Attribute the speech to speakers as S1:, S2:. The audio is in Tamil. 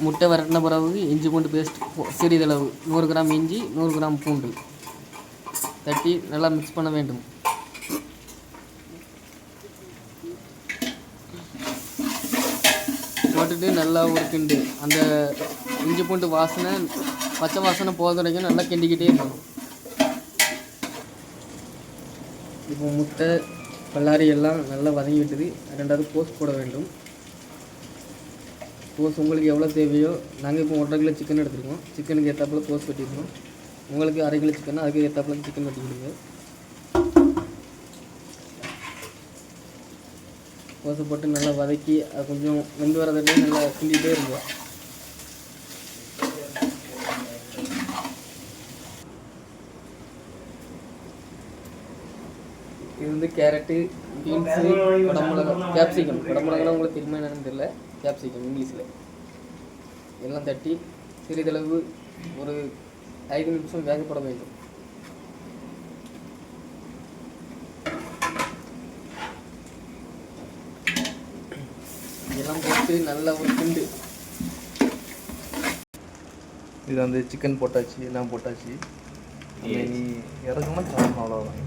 S1: முட்டை வரட்டின பிறகு இஞ்சி பூண்டு பேஸ்ட் சிறிதளவு 100 கிராம் இஞ்சி 100 கிராம் பூண்டு தட்டி நல்லா மிக்ஸ் பண்ண வேண்டும். போட்டுட்டு நல்லா ஒரு கிண்டு அந்த இஞ்சி பூண்டு வாசனை பச்சை வாசனை போகிற வரைக்கும் நல்லா கிண்டிக்கிட்டே இருக்கணும். இப்போ முட்டை பல்லாரி எல்லாம் நல்லா வதங்கி விட்டது. ரெண்டாவது கோஸ் போட வேண்டும். கோஸ் உங்களுக்கு எவ்வளோ தேவையோ, நாங்கள் இப்போ 1.5 கிலோ சிக்கன் எடுத்துருக்கோம். சிக்கனுக்கு ஏற்றாப்புல கோஸ் வெட்டியிருக்கோம். உங்களுக்கு 1/2 கிலோ சிக்கன், அதுக்கு ஏற்றாப்புல சிக்கன் வெட்டிக்கிடுங்க. கோஸை போட்டு நல்லா வதக்கி அது கொஞ்சம் வெந்து வரதுலேயே நல்லா கிண்டிகிட்டே இருக்கும். இது வந்து கேரட்டு, பீன்ஸு, குடமிளகா, கேப்சிகம். குடமிளகாலாம் உங்களுக்கு தெரியுமா என்னன்னு தெரியல, கேப்சிகம் இங்கிலீஷில் எல்லாம் தட்டி சிறிதளவு ஒரு 5 நிமிஷம் வேகப்பட வேண்டும். இதெல்லாம் போட்டு நல்லா ஒரு கிண்டு.
S2: இது வந்து சிக்கன் போட்டாச்சு, எல்லாம் போட்டாச்சு. நீ இறக்கணும் சாப்பிடணும், அவ்வளோதான்.